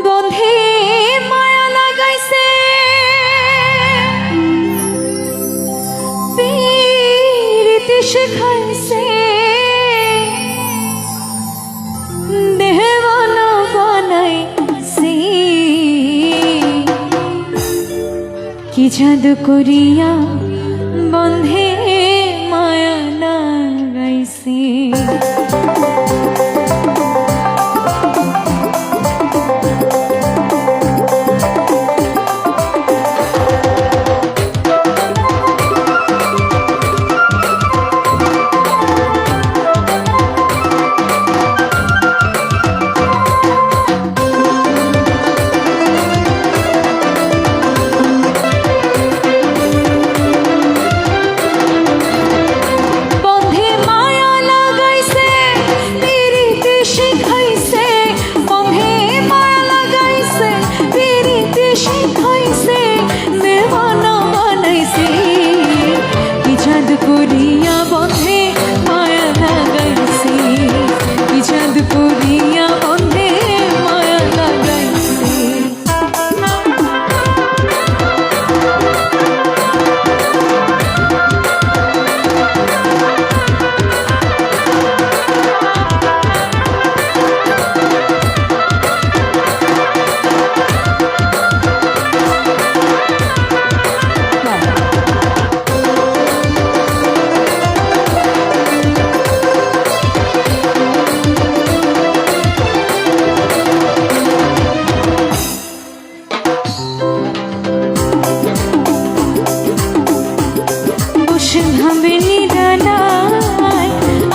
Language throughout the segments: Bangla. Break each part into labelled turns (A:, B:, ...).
A: বন্ধে মায়া লাগাইছে পীড়িতি শিখাইছে দেহবানা বানাইছে কি জাদু করিয়া বন্ধে মায়া লাগাইছে।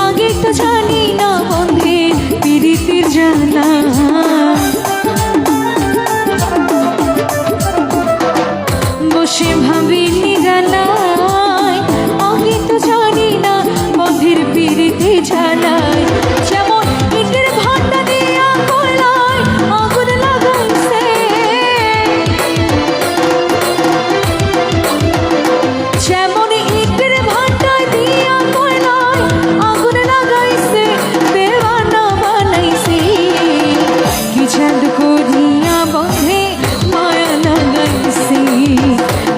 A: আগে তো জানি না বন্ধে পীড়িতির জানা বসে ভাবিনি জানাই আগে তো জানি না বন্ধের পীড়িতি জানাই যেমন ইটের ভাটা দিয়া কয়লায় আগুন লাগাইছে যেমন ইটের ভাটায় দিয়া কয়লায় আগুন লাগাইছে দেওয়ানা বানাইছে কি জাদু করিয়া বন্ধে মায়া লাগাইছে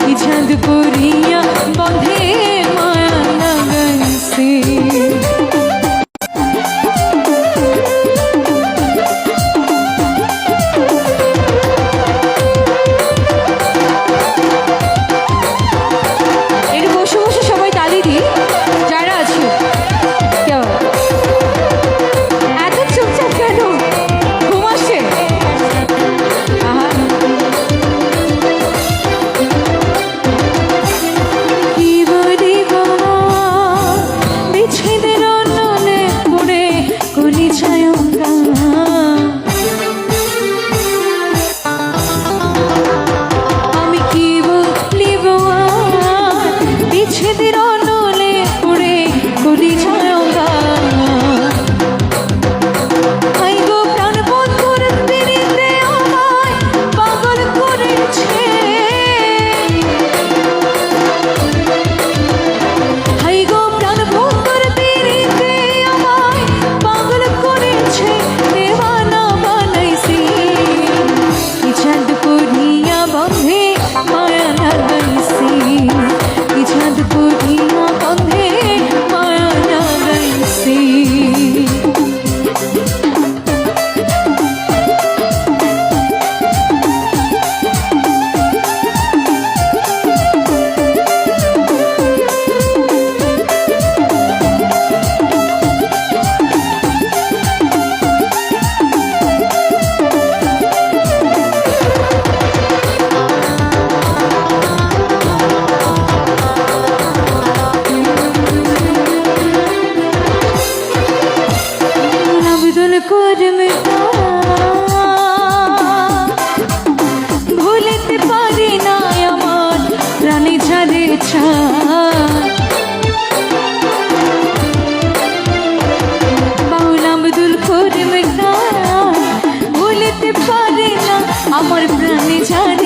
A: কি জাদু করিয়া বন্ধে মায়া লাগাইছে। ভুলিতে পারি না আমার প্রাণে ঝাড়ে বাউল আব্দুল করিম ভুলিতে পারি না আমার প্রাণে ঝাড়ে